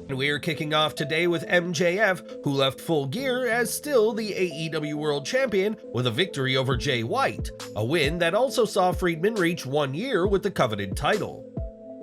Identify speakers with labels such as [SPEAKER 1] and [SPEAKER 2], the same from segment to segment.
[SPEAKER 1] We're kicking off today with MJF, who left Full Gear as still the AEW World Champion with a victory over Jay White, a win that also saw Friedman reach 1 year with the coveted title.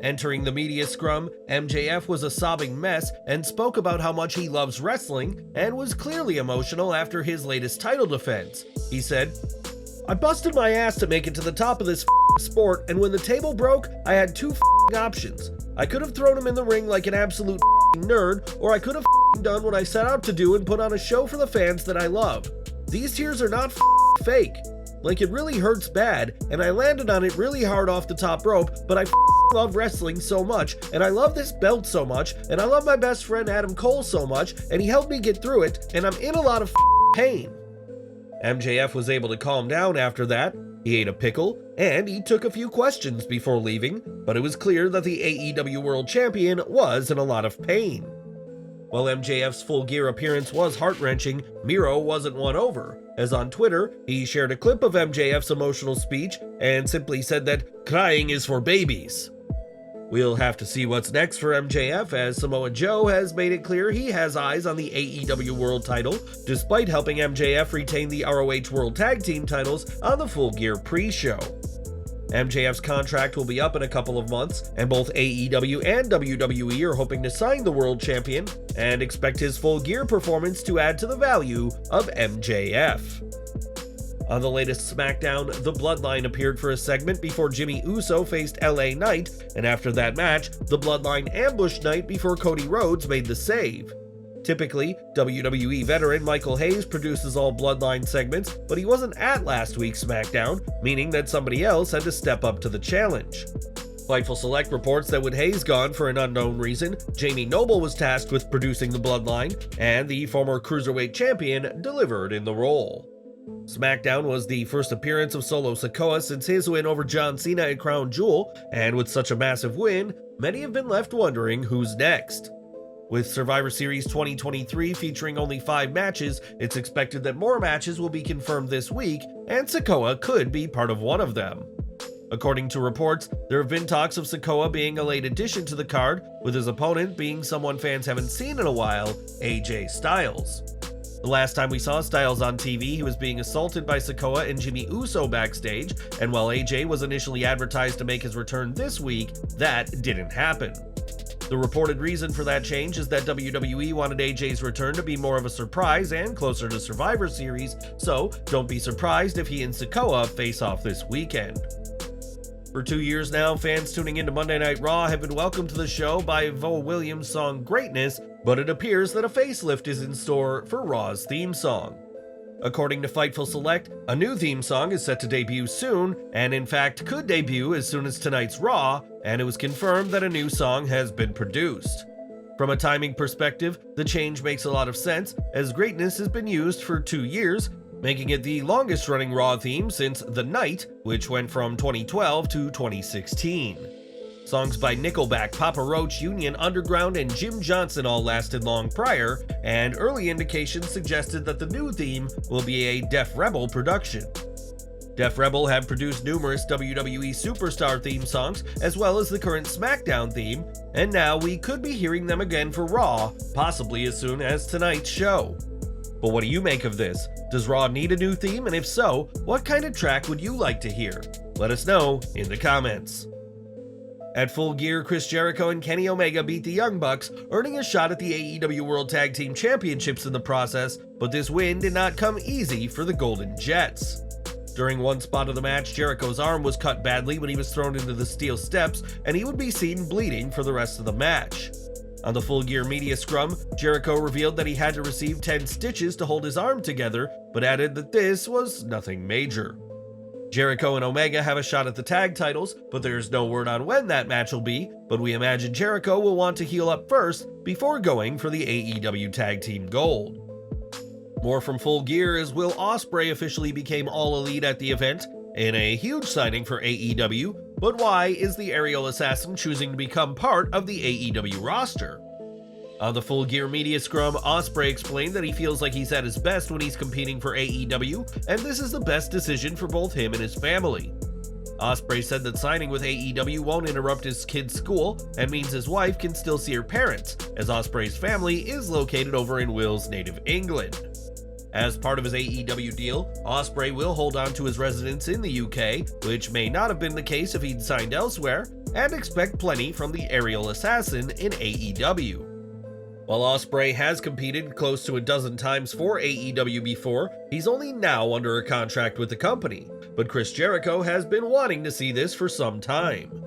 [SPEAKER 1] Entering the media scrum, MJF was a sobbing mess and spoke about how much he loves wrestling and was clearly emotional after his latest title defense. He said, "I busted my ass to make it to the top of this sport, and when the table broke, I had two options. I could have thrown him in the ring like an absolute nerd, or I could have done what I set out to do and put on a show for the fans that I love. These tears are not fake. Like, it really hurts bad, and I landed on it really hard off the top rope, but I love wrestling so much, and I love this belt so much, and I love my best friend Adam Cole so much, and he helped me get through it, and I'm in a lot of pain." MJF was able to calm down after that. He ate a pickle, and he took a few questions before leaving, but it was clear that the AEW World Champion was in a lot of pain. While MJF's Full Gear appearance was heart-wrenching, Miro wasn't won over, as on Twitter, he shared a clip of MJF's emotional speech and simply said that crying is for babies. We'll have to see what's next for MJF, as Samoa Joe has made it clear he has eyes on the AEW World title, despite helping MJF retain the ROH World Tag Team titles on the Full Gear pre-show. MJF's contract will be up in a couple of months, and both AEW and WWE are hoping to sign the World Champion and expect his Full Gear performance to add to the value of MJF. On the latest Smackdown, the Bloodline appeared for a segment before Jimmy Uso faced LA Knight, and after that match, the Bloodline ambushed Knight before Cody Rhodes made the save. Typically, WWE veteran Michael Hayes produces all Bloodline segments, but he wasn't at last week's Smackdown, meaning that somebody else had to step up to the challenge. Fightful Select reports that with Hayes gone for an unknown reason, Jamie Noble was tasked with producing the Bloodline, and the former Cruiserweight Champion delivered in the role. Smackdown was the first appearance of Solo Sikoa since his win over John Cena at Crown Jewel, and with such a massive win, many have been left wondering who's next. With Survivor Series 2023 featuring only 5 matches, it's expected that more matches will be confirmed this week, and Sikoa could be part of one of them. According to reports, there have been talks of Sikoa being a late addition to the card, with his opponent being someone fans haven't seen in a while, AJ Styles. The last time we saw Styles on TV, he was being assaulted by Sikoa and Jimmy Uso backstage, and while AJ was initially advertised to make his return this week, that didn't happen. The reported reason for that change is that WWE wanted AJ's return to be more of a surprise and closer to Survivor Series, so don't be surprised if he and Sikoa face off this weekend. For 2 years now, fans tuning into Monday Night Raw have been welcomed to the show by Vo Williams' song Greatness, but it appears that a facelift is in store for Raw's theme song. According to Fightful Select, a new theme song is set to debut soon, and in fact could debut as soon as tonight's Raw, and it was confirmed that a new song has been produced. From a timing perspective, the change makes a lot of sense, as Greatness has been used for 2 years, making it the longest running Raw theme since The Night, which went from 2012 to 2016. Songs by Nickelback, Papa Roach, Union Underground, and Jim Johnson all lasted long prior, and early indications suggested that the new theme will be a Def Rebel production. Def Rebel have produced numerous WWE Superstar theme songs, as well as the current SmackDown theme, and now we could be hearing them again for Raw, possibly as soon as tonight's show. But what do you make of this? Does Raw need a new theme, and if so, what kind of track would you like to hear? Let us know in the comments. At Full Gear, Chris Jericho and Kenny Omega beat the Young Bucks, earning a shot at the AEW World Tag Team Championships in the process, but this win did not come easy for the Golden Jets. During one spot of the match, Jericho's arm was cut badly when he was thrown into the steel steps, and he would be seen bleeding for the rest of the match. On the Full Gear media scrum, Jericho revealed that he had to receive 10 stitches to hold his arm together, but added that this was nothing major. Jericho and Omega have a shot at the tag titles, but there's no word on when that match will be, but we imagine Jericho will want to heal up first before going for the AEW Tag Team Gold. More from Full Gear as Will Ospreay officially became All Elite at the event, in a huge signing for AEW, but why is the aerial assassin choosing to become part of the AEW roster? On the Full Gear media scrum, Ospreay explained that he feels like he's at his best when he's competing for AEW, and this is the best decision for both him and his family. Ospreay said that signing with AEW won't interrupt his kid's school and means his wife can still see her parents, as Ospreay's family is located over in Will's native England. As part of his AEW deal, Ospreay will hold on to his residence in the UK, which may not have been the case if he'd signed elsewhere, and expect plenty from the aerial assassin in AEW. While Ospreay has competed close to a dozen times for AEW before, he's only now under a contract with the company, but Chris Jericho has been wanting to see this for some time.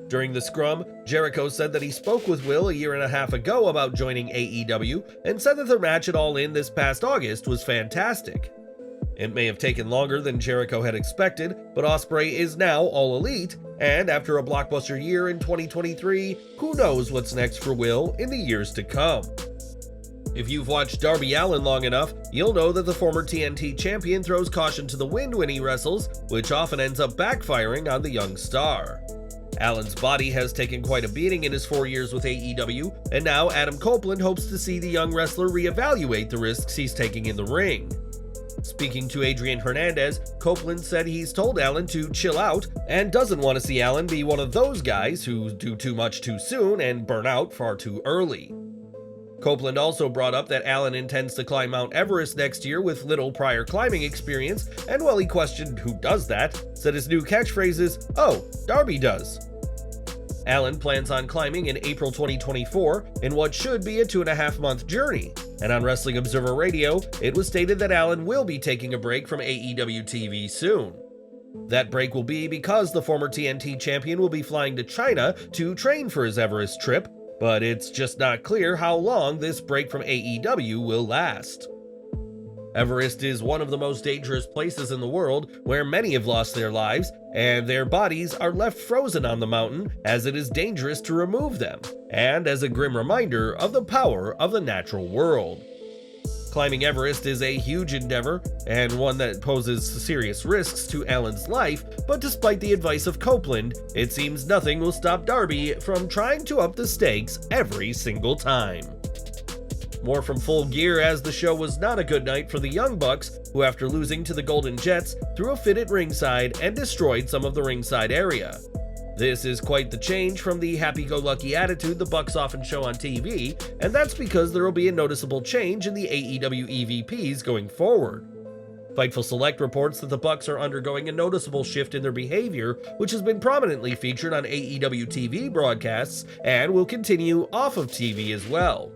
[SPEAKER 1] During the Scrum, Jericho said that he spoke with Will a year and a half ago about joining AEW and said that the match at All In this past August was fantastic. It may have taken longer than Jericho had expected, but Ospreay is now All Elite, and after a blockbuster year in 2023, who knows what's next for Will in the years to come. If you've watched Darby Allin long enough, you'll know that the former TNT champion throws caution to the wind when he wrestles, which often ends up backfiring on the young star. Allen's body has taken quite a beating in his 4 years with AEW, and now Adam Copeland hopes to see the young wrestler reevaluate the risks he's taking in the ring. Speaking to Adrian Hernandez, Copeland said he's told Allin to chill out and doesn't want to see Allin be one of those guys who do too much too soon and burn out far too early. Copeland also brought up that Allin intends to climb Mount Everest next year with little prior climbing experience, and while he questioned who does that, said his new catchphrase is, "Oh, Darby does." Allin plans on climbing in April 2024 in what should be a 2.5-month journey, and on Wrestling Observer Radio, it was stated that Allin will be taking a break from AEW TV soon. That break will be because the former TNT champion will be flying to China to train for his Everest trip, but it's just not clear how long this break from AEW will last. Everest is one of the most dangerous places in the world where many have lost their lives, and their bodies are left frozen on the mountain as it is dangerous to remove them, and as a grim reminder of the power of the natural world. Climbing Everest is a huge endeavor, and one that poses serious risks to Allin's life, but despite the advice of Copeland, it seems nothing will stop Darby from trying to up the stakes every single time. More from Full Gear, as the show was not a good night for the Young Bucks, who after losing to the Golden Jets, threw a fit at ringside and destroyed some of the ringside area. This is quite the change from the happy-go-lucky attitude the Bucks often show on TV, and that's because there will be a noticeable change in the AEW EVPs going forward. Fightful Select reports that the Bucks are undergoing a noticeable shift in their behavior, which has been prominently featured on AEW TV broadcasts and will continue off of TV as well.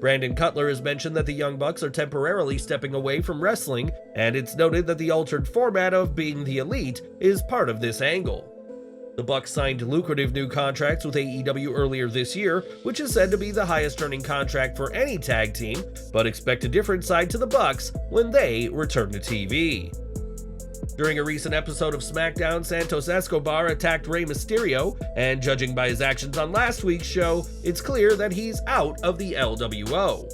[SPEAKER 1] Brandon Cutler has mentioned that the Young Bucks are temporarily stepping away from wrestling, and it's noted that the altered format of being the Elite is part of this angle. The Bucks signed lucrative new contracts with AEW earlier this year, which is said to be the highest earning contract for any tag team, but expect a different side to the Bucks when they return to TV. During a recent episode of Smackdown, Santos Escobar attacked Rey Mysterio, and judging by his actions on last week's show, it's clear that he's out of the LWO.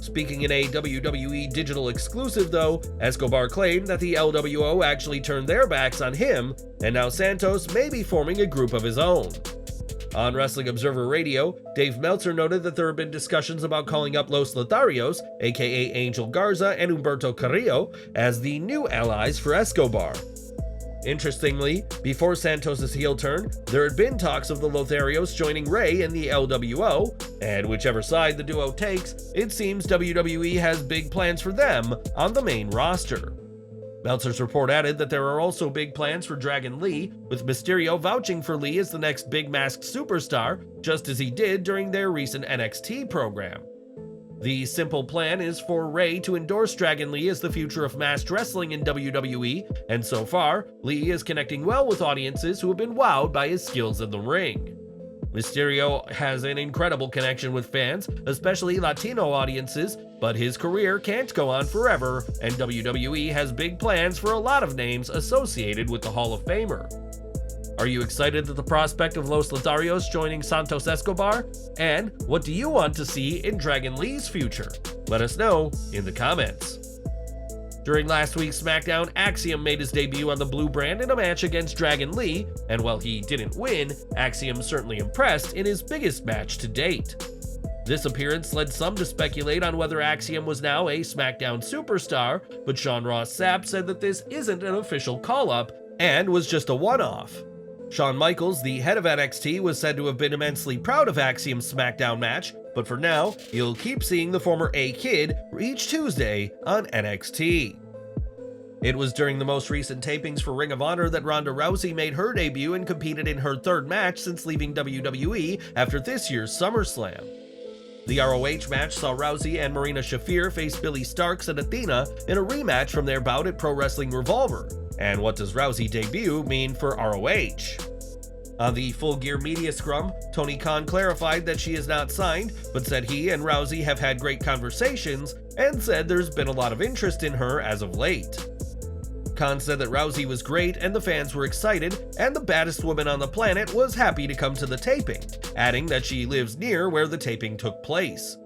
[SPEAKER 1] Speaking in a WWE digital exclusive though, Escobar claimed that the LWO actually turned their backs on him, and now Santos may be forming a group of his own. On Wrestling Observer Radio, Dave Meltzer noted that there have been discussions about calling up Los Lotharios, aka Angel Garza and Humberto Carrillo, as the new allies for Escobar. Interestingly, before Santos' heel turn, there had been talks of the Lotharios joining Rey in the LWO, and whichever side the duo takes, it seems WWE has big plans for them on the main roster. Meltzer's report added that there are also big plans for Dragon Lee, with Mysterio vouching for Lee as the next big masked superstar, just as he did during their recent NXT program. The simple plan is for Rey to endorse Dragon Lee as the future of masked wrestling in WWE, and so far, Lee is connecting well with audiences who have been wowed by his skills in the ring. Mysterio has an incredible connection with fans, especially Latino audiences, but his career can't go on forever, and WWE has big plans for a lot of names associated with the Hall of Famer. Are you excited at the prospect of Los Lotharios joining Santos Escobar? And what do you want to see in Dragon Lee's future? Let us know in the comments. During last week's SmackDown, Axiom made his debut on the Blue brand in a match against Dragon Lee, and while he didn't win, Axiom certainly impressed in his biggest match to date. This appearance led some to speculate on whether Axiom was now a SmackDown superstar, but Sean Ross Sapp said that this isn't an official call-up, and was just a one-off. Shawn Michaels, the head of NXT, was said to have been immensely proud of Axiom's Smackdown match, but for now, you'll keep seeing the former A-Kid each Tuesday on NXT. It was during the most recent tapings for Ring of Honor that Ronda Rousey made her debut and competed in her third match since leaving WWE after this year's SummerSlam. The ROH match saw Rousey and Marina Shafir face Billy Starks and Athena in a rematch from their bout at Pro Wrestling Revolver. And what does Rousey debut mean for ROH? On the Full Gear media scrum, Tony Khan clarified that she is not signed, but said he and Rousey have had great conversations and said there's been a lot of interest in her as of late. Khan said that Rousey was great and the fans were excited, and the baddest woman on the planet was happy to come to the taping, adding that she lives near where the taping took place.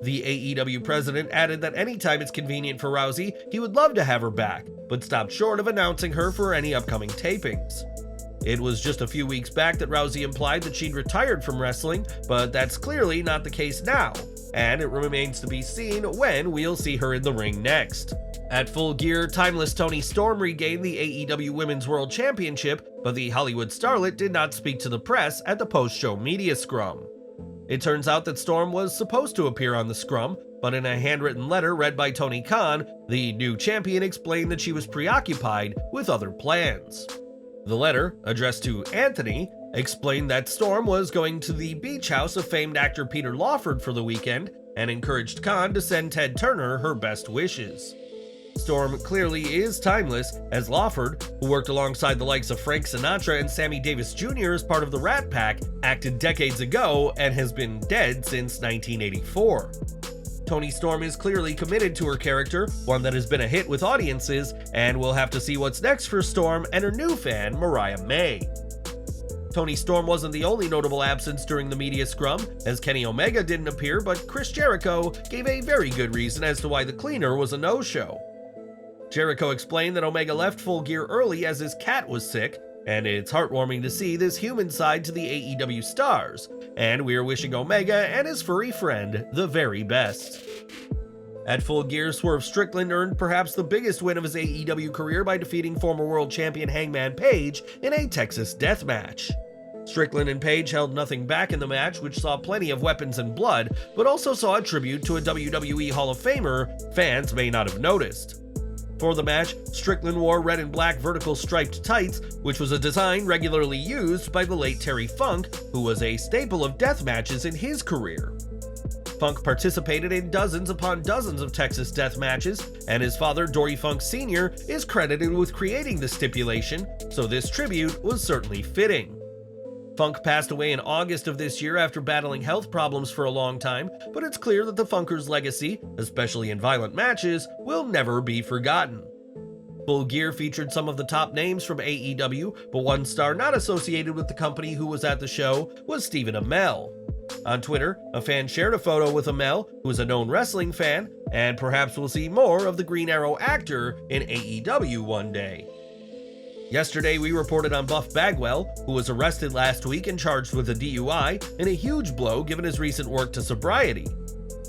[SPEAKER 1] The AEW president added that anytime it's convenient for Rousey, he would love to have her back, but stopped short of announcing her for any upcoming tapings. It was just a few weeks back that Rousey implied that she'd retired from wrestling, but that's clearly not the case now, and it remains to be seen when we'll see her in the ring next. At Full Gear, Timeless Toni Storm regained the AEW Women's World Championship, but the Hollywood starlet did not speak to the press at the post-show media scrum. It turns out that Storm was supposed to appear on the scrum, but in a handwritten letter read by Tony Khan, the new champion explained that she was preoccupied with other plans. The letter, addressed to Anthony, explained that Storm was going to the beach house of famed actor Peter Lawford for the weekend and encouraged Khan to send Ted Turner her best wishes. Storm clearly is timeless, as Lawford, who worked alongside the likes of Frank Sinatra and Sammy Davis Jr. as part of the Rat Pack, acted decades ago and has been dead since 1984. Toni Storm is clearly committed to her character, one that has been a hit with audiences, and we'll have to see what's next for Storm and her new fan, Mariah May. Toni Storm wasn't the only notable absence during the media scrum, as Kenny Omega didn't appear, but Chris Jericho gave a very good reason as to why the cleaner was a no-show. Jericho explained that Omega left Full Gear early as his cat was sick, and it's heartwarming to see this human side to the AEW stars, and we're wishing Omega and his furry friend the very best. At Full Gear, Swerve Strickland earned perhaps the biggest win of his AEW career by defeating former world champion Hangman Page in a Texas death match. Strickland and Page held nothing back in the match, which saw plenty of weapons and blood, but also saw a tribute to a WWE Hall of Famer fans may not have noticed. For the match, Strickland wore red and black vertical striped tights, which was a design regularly used by the late Terry Funk, who was a staple of death matches in his career. Funk participated in dozens upon dozens of Texas death matches, and his father, Dory Funk Sr., is credited with creating the stipulation, so this tribute was certainly fitting. Funk passed away in August of this year after battling health problems for a long time, but it's clear that the Funker's legacy, especially in violent matches, will never be forgotten. Full Gear featured some of the top names from AEW, but one star not associated with the company who was at the show was Stephen Amell. On Twitter, a fan shared a photo with Amell, who is a known wrestling fan, and perhaps we'll see more of the Green Arrow actor in AEW one day. Yesterday, we reported on Buff Bagwell, who was arrested last week and charged with a DUI in a huge blow given his recent work to sobriety.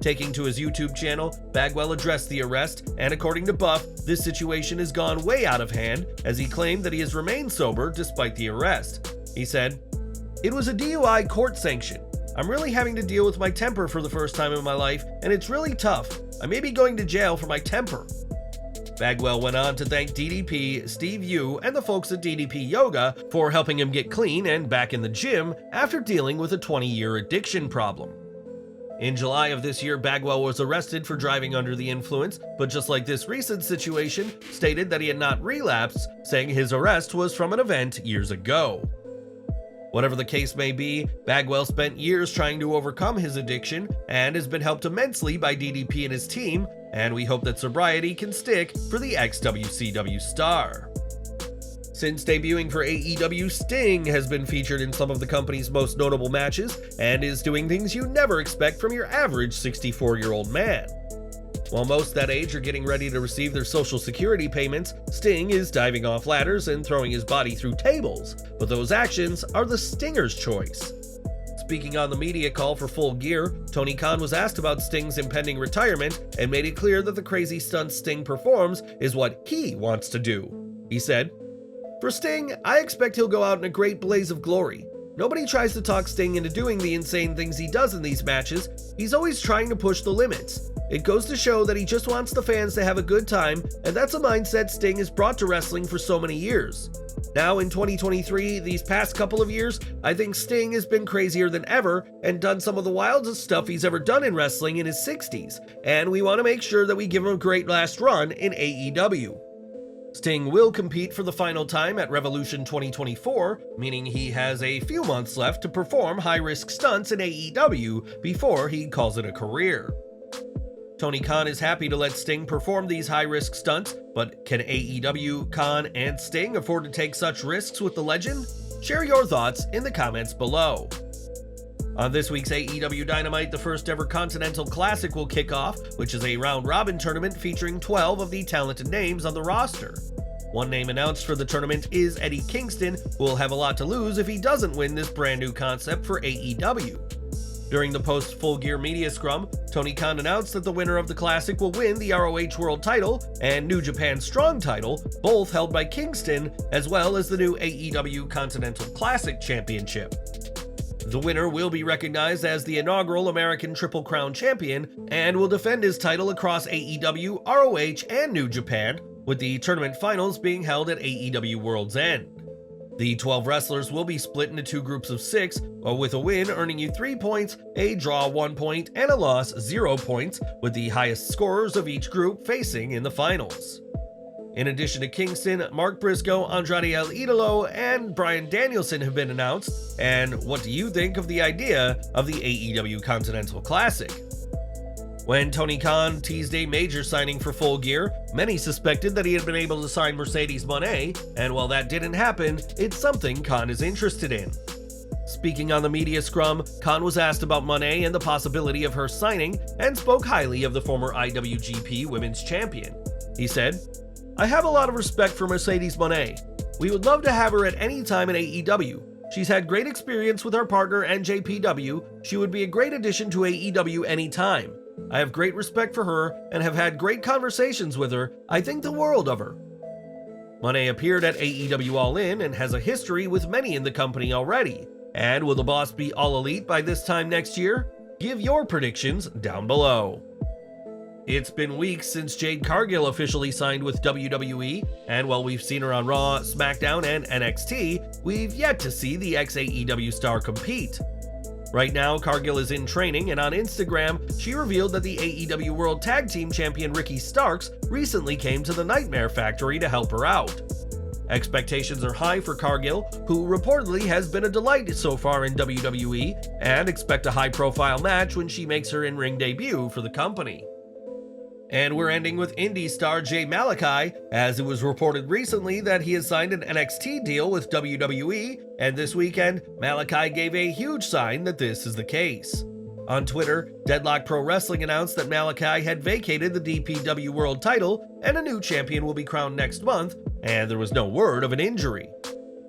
[SPEAKER 1] Taking to his YouTube channel, Bagwell addressed the arrest, and according to Buff, this situation has gone way out of hand, as he claimed that he has remained sober despite the arrest. He said, "It was a DUI court sanction. I'm really having to deal with my temper for the first time in my life, and it's really tough. I may be going to jail for my temper." Bagwell went on to thank DDP, Steve Yu, and the folks at DDP Yoga for helping him get clean and back in the gym after dealing with a 20-year addiction problem. In July of this year, Bagwell was arrested for driving under the influence, but just like this recent situation, stated that he had not relapsed, saying his arrest was from an event years ago. Whatever the case may be, Bagwell spent years trying to overcome his addiction and has been helped immensely by DDP and his team, and we hope that sobriety can stick for the ex-WCW star. Since debuting for AEW, Sting has been featured in some of the company's most notable matches and is doing things you never expect from your average 64-year-old man. While most that age are getting ready to receive their Social Security payments, Sting is diving off ladders and throwing his body through tables, but those actions are the Stinger's choice. Speaking on the media call for Full Gear, Tony Khan was asked about Sting's impending retirement and made it clear that the crazy stunts Sting performs is what he wants to do. He said, For Sting, I expect he'll go out in a great blaze of glory. Nobody tries to talk Sting into doing the insane things he does in these matches. He's always trying to push the limits. It goes to show that he just wants the fans to have a good time, and that's a mindset Sting has brought to wrestling for so many years. Now in 2023, these past couple of years, I think Sting has been crazier than ever and done some of the wildest stuff he's ever done in wrestling in his 60s, and we want to make sure that we give him a great last run in AEW. Sting will compete for the final time at Revolution 2024, meaning he has a few months left to perform high-risk stunts in AEW before he calls it a career. Tony Khan is happy to let Sting perform these high-risk stunts, but can AEW, Khan, and Sting afford to take such risks with the legend? Share your thoughts in the comments below. On this week's AEW Dynamite, the first ever Continental Classic will kick off, which is a round-robin tournament featuring 12 of the talented names on the roster. One name announced for the tournament is Eddie Kingston, who will have a lot to lose if he doesn't win this brand new concept for AEW. During the post-Full Gear media scrum, Tony Khan announced that the winner of the Classic will win the ROH World title and New Japan Strong title, both held by Kingston, as well as the new AEW Continental Classic Championship. The winner will be recognized as the inaugural American Triple Crown Champion and will defend his title across AEW, ROH, and New Japan, with the tournament finals being held at AEW World's End. The 12 wrestlers will be split into 2 groups of 6, with a win earning you 3 points, a draw 1 point, and a loss 0 points, with the highest scorers of each group facing in the finals. In addition to Kingston, Mark Briscoe, Andrade El Idolo, and Bryan Danielson have been announced. And what do you think of the idea of the AEW Continental Classic? When Tony Khan teased a major signing for Full Gear, many suspected that he had been able to sign Mercedes Moné, and while that didn't happen, it's something Khan is interested in. Speaking on the media scrum, Khan was asked about Moné and the possibility of her signing, and spoke highly of the former IWGP Women's Champion. He said, "I have a lot of respect for Mercedes Moné. We would love to have her at any time in AEW. She's had great experience with our partner NJPW. She would be a great addition to AEW anytime. I have great respect for her and have had great conversations with her. I think the world of her." Moné appeared at AEW All In and has a history with many in the company already. And will the boss be All Elite by this time next year? Give your predictions down below. It's been weeks since Jade Cargill officially signed with WWE, and while we've seen her on Raw, SmackDown, and NXT, we've yet to see the ex-AEW star compete. Right now, Cargill is in training, and on Instagram, she revealed that the AEW World Tag Team Champion Ricky Starks recently came to the Nightmare Factory to help her out. Expectations are high for Cargill, who reportedly has been a delight so far in WWE, and expect a high-profile match when she makes her in-ring debut for the company. And we're ending with indie star Jay Malachi, as it was reported recently that he has signed an NXT deal with WWE, and this weekend, Malachi gave a huge sign that this is the case. On Twitter, Deadlock Pro Wrestling announced that Malachi had vacated the DPW World title, and a new champion will be crowned next month, and there was no word of an injury.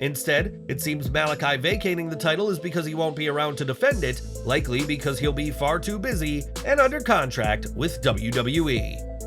[SPEAKER 1] Instead, it seems Malachi vacating the title is because he won't be around to defend it, likely because he'll be far too busy and under contract with WWE.